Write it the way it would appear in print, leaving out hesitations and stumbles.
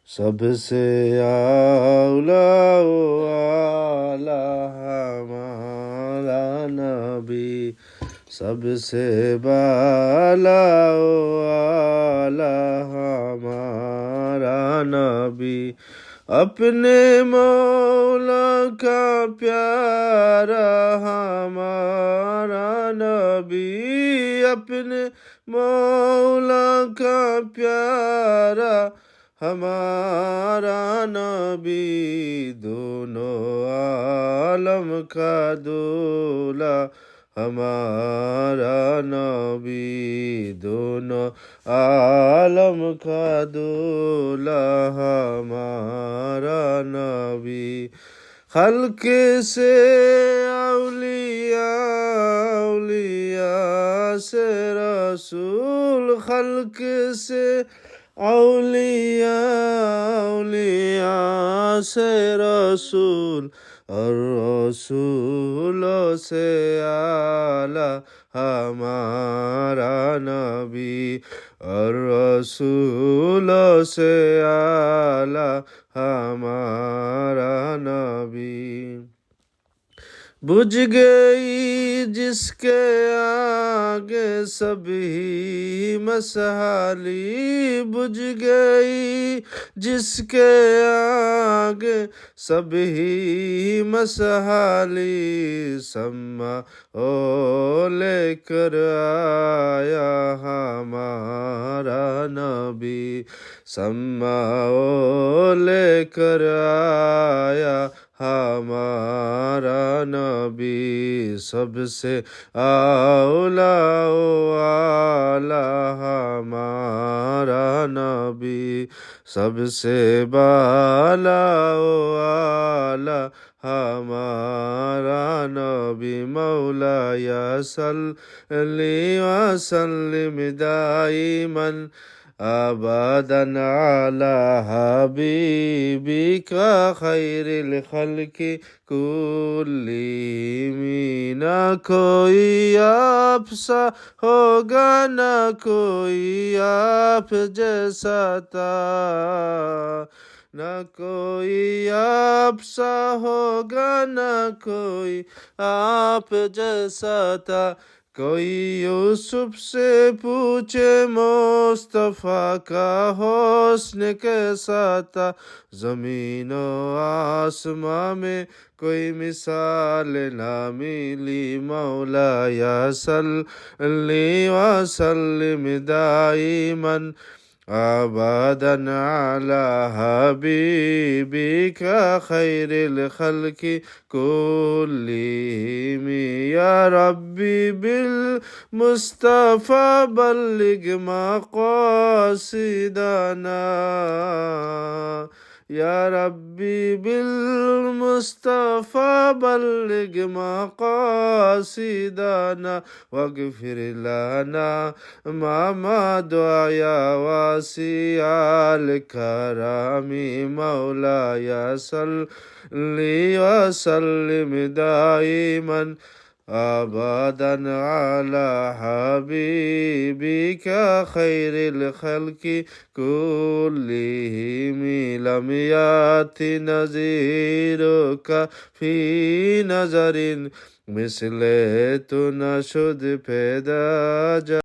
سب سے اولا و اعلی ہمارا نبی، سب سے بالا و اعلی ہمارا نبی، اپنے مولا کا پیارا ہمارا نبی، اپنے مولا کا پیارا ہمارا نبی، دونوں عالم کا دولا ہمارا نبی، دونوں عالم کا دولا ہمارا نبی، خلق سے اولیاء، اولیاء سے رسول، خلق سے اولیاء، اولیاء سے رسول، اور رسولوں سے اعلیٰ ہمارا نبی، اور رسولوں سے اعلیٰ ہمارا نبی، بجھ گئی جس کے آگے سبھی مسالی، بجھ گئی جس کے آگے سبھی مسالی، سما او لے کر آیا ہمارا نبی، سما او لے کر آیا ہمارا نبی، سب سے اولا و اعلی ہمارا نبی، سب سے بالا و اعلی ہمارا نبی، مولاي صلی وسلم دائما ابدا علی حبیبک خیر الخلق کلہم، نہ کوئی آپ سا ہوگا، نہ کوئی آپ جیسا تھا، نہ کوئی آپ سا ہوگا، نہ کوئی آپ جیسا تھا، کوئی یوسف سے پوچھے مصطفیٰ کا حسن کیسا تھا، زمین و آسمان میں کوئی مثال نہ ملی، مولاي صلی وسلم دائما ابدا علی حبیبک خیر الخلق کلہم، یا ربی بالمصطفیٰ بلغ مقاصدنا، یا ربی بالمصطفیٰ بلغ مقاصدنا، واغفر لنا ما مضى یا واسع الکرم، مولاي صلی وسلم دائما ابدا علی حبیبک خیر الخلق کلہم، لم یأت نظیرک فی نظر، مثل تو نہ شد پیدا